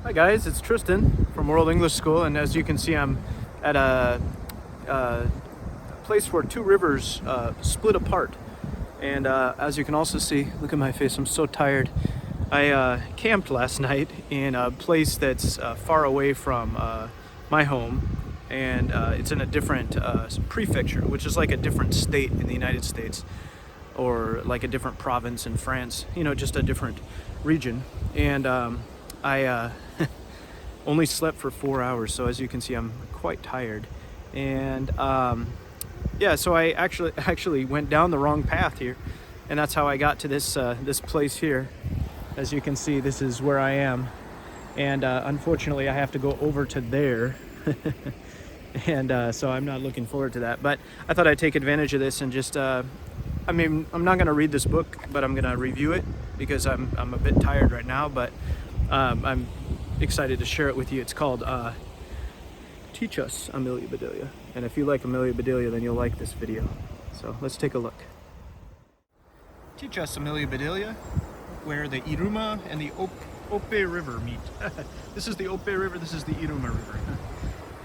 Hi guys, it's Tristan from World English School, and as you can see, I'm at a place where two rivers split apart. And as you can also see, look at my face, I'm so tired. I camped last night in a place that's far away from my home, and it's in a different prefecture, which is like a different state in the United States, or like a different province in France, you know, just a different region. And I only slept for 4 hours, so as you can see, I'm quite tired. And yeah, so I actually went down the wrong path here, and that's how I got to this this place here. As you can see, this is where I am, and unfortunately I have to go over to there. And so I'm not looking forward to that, but I thought I'd take advantage of this and just I mean, I'm not going to read this book, but I'm going to review it because I'm a bit tired right now, but I'm excited to share it with you. It's called Teach Us, Amelia Bedelia. And if you like Amelia Bedelia, then you'll like this video. So let's take a look. Teach Us, Amelia Bedelia, where the Iruma and the Ope River meet. This is the Ope River, this is the Iruma River.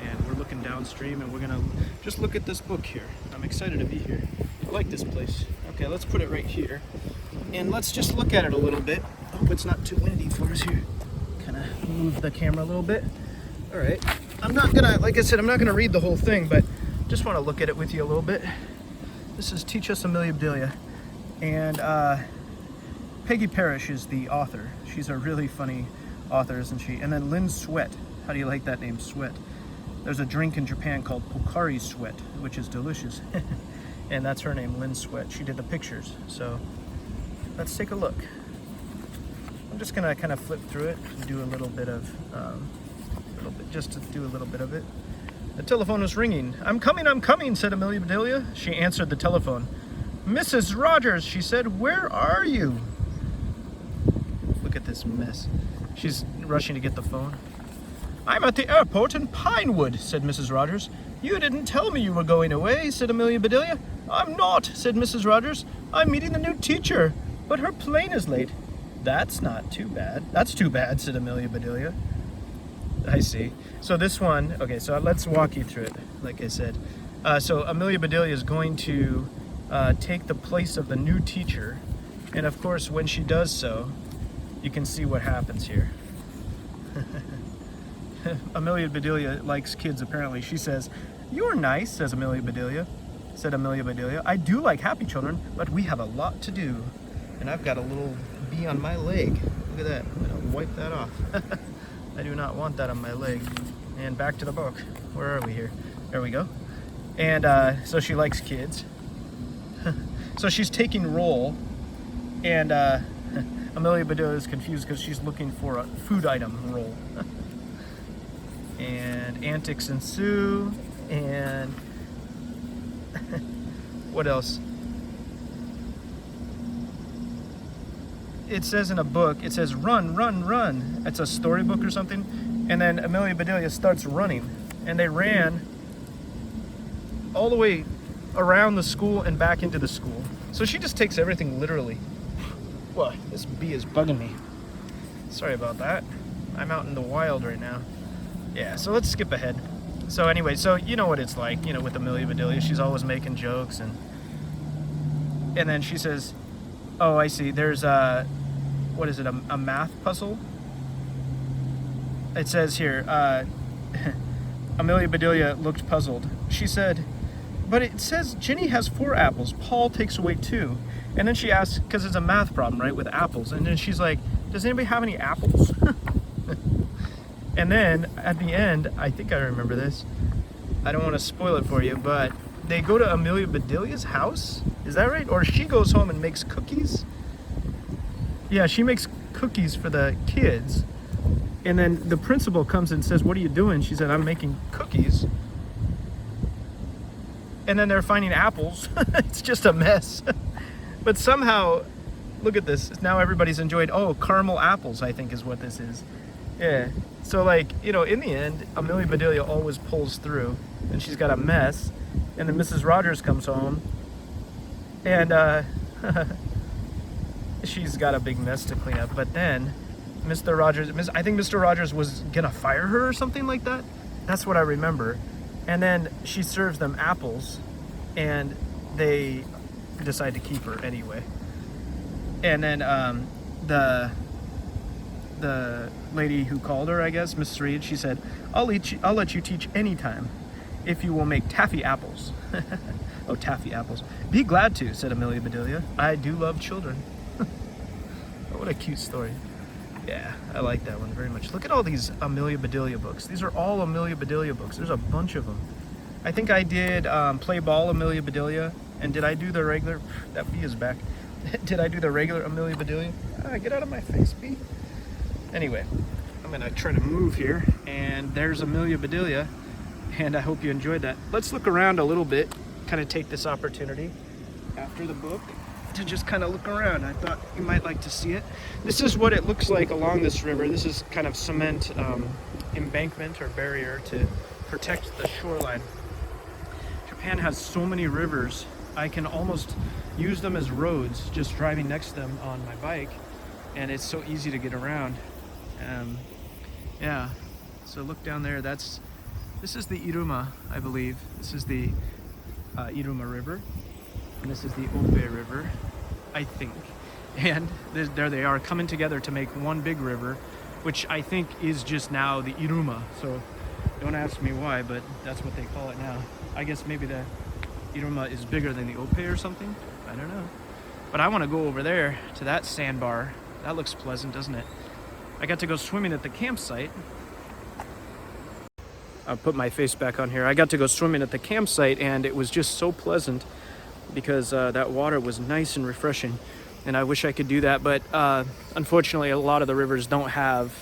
And we're looking downstream, and we're gonna just look at this book here. I'm excited to be here. I like this place. Okay, let's put it right here. And let's just look at it a little bit. Hope it's not too windy for us here. Kind of move the camera a little bit. All right. I'm not gonna, like I said, I'm not gonna read the whole thing, but just want to look at it with you a little bit. This is Teach Us, Amelia Bedelia, and Peggy Parish is the author. She's a really funny author, isn't she? And then Lynn Sweat. How do you like that name, Sweat? There's a drink in Japan called Pocari Sweat, which is delicious. And that's her name, Lynn Sweat. She did the pictures. So let's take a look. I'm just gonna kind of flip through it and do a little bit of, just to do a little bit of it. The telephone was ringing. I'm coming, said Amelia Bedelia. She answered the telephone. Mrs. Rogers, she said, where are you? Look at this mess. She's rushing to get the phone. I'm at the airport in Pinewood, said Mrs. Rogers. You didn't tell me you were going away, said Amelia Bedelia. I'm not, said Mrs. Rogers. I'm meeting the new teacher, but her plane is late. That's not too bad. That's too bad, said Amelia Bedelia. I see. So this one, okay, so let's walk you through it, like I said. So Amelia Bedelia is going to take the place of the new teacher. And of course, when she does so, you can see what happens here. Amelia Bedelia likes kids, apparently. She says, you're nice, said Amelia Bedelia. I do like happy children, but we have a lot to do. And I've got a little bee on my leg. Look at that. I'm gonna wipe that off. I do not want that on my leg. And back to the book. Where are we here? There we go. And so she likes kids. So she's taking roll, and Amelia Bedelia is confused because she's looking for a food item roll. And antics ensue, and what else? It says in a book, it says run, run, run. It's a storybook or something. And then Amelia Bedelia starts running, and they ran all the way around the school and back into the school. So she just takes everything literally. What? This bee is bugging me. Sorry about that. I'm out in the wild right now. Yeah, so let's skip ahead. So anyway, so you know what it's like, you know, with Amelia Bedelia. She's always making jokes, and then she says, oh, I see, there's what is it, a math puzzle? It says here, Amelia Bedelia looked puzzled. She said, but it says Jenny has 4 apples, Paul takes away 2. And then she asks, because it's a math problem, right, with apples. And then she's like, does anybody have any apples? And then at the end, I think I remember this. I don't want to spoil it for you, but they go to Amelia Bedelia's house. Is that right? Or she goes home and makes cookies? Yeah, she makes cookies for the kids. And then the principal comes and says, what are you doing? She said, I'm making cookies. And then they're finding apples. It's just a mess. But somehow, look at this. Now everybody's enjoyed, oh, caramel apples, I think is what this is. Yeah. So like, you know, in the end, Amelia Bedelia always pulls through, and she's got a mess. And then Mrs. Rogers comes home, and she's got a big mess to clean up. But then Mr. Rogers, I think Mr. Rogers was gonna fire her or something like that. That's what I remember. And then she serves them apples, and they decide to keep her anyway. And then the lady who called her, I guess, Miss Reed, she said, I'll let you teach anytime if you will make taffy apples. Oh, taffy apples. Be glad to, said Amelia Bedelia. I do love children. Oh, what a cute story. Yeah, I like that one very much. Look at all these Amelia Bedelia books. These are all Amelia Bedelia books. There's a bunch of them. I think I did Play Ball Amelia Bedelia. And did I do the regular? That bee is back. Did I do the regular Amelia Bedelia? Get out of my face, bee. Anyway, I'm going to try to move here. And there's Amelia Bedelia. And I hope you enjoyed that. Let's look around a little bit. Kind of take this opportunity after the book to just kind of look around. I thought you might like to see it. This is what it looks like along this river. This is kind of cement embankment or barrier to protect the shoreline. Japan has so many rivers. I can almost use them as roads just driving next to them on my bike, and it's so easy to get around. Yeah, so look down there. This is the Iruma, I believe. This is the Iruma River, and this is the Ope River, I think. And there they are coming together to make one big river, which I think is just now the Iruma. So don't ask me why, but that's what they call it now. I guess maybe the Iruma is bigger than the Ope or something. I don't know. But I want to go over there to that sandbar. That looks pleasant, doesn't it? I got to go swimming at the campsite. I'll put my face back on here. I got to go swimming at the campsite, and it was just so pleasant because that water was nice and refreshing, and I wish I could do that, but unfortunately a lot of the rivers don't have,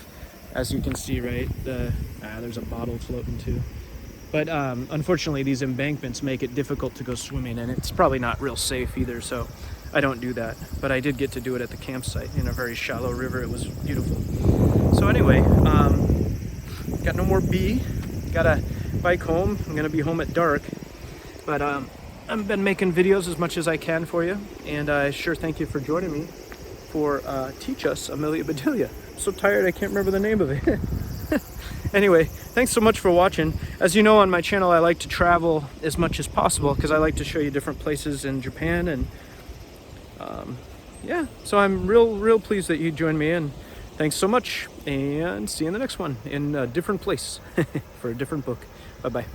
as you can see, right, there's a bottle floating too. But unfortunately these embankments make it difficult to go swimming, and it's probably not real safe either, so I don't do that. But I did get to do it at the campsite in a very shallow river. It was beautiful. So anyway, got no more bee. Gotta bike home. I'm gonna be home at dark, but I've been making videos as much as I can for you, and I sure thank you for joining me for Teach Us Amelia Bedelia. I'm so tired I can't remember the name of it. Anyway, thanks so much for watching. As you know, on my channel I like to travel as much as possible because I like to show you different places in Japan, and yeah, so I'm real pleased that you joined me in. Thanks so much, and see you in the next one in a different place for a different book. Bye-bye.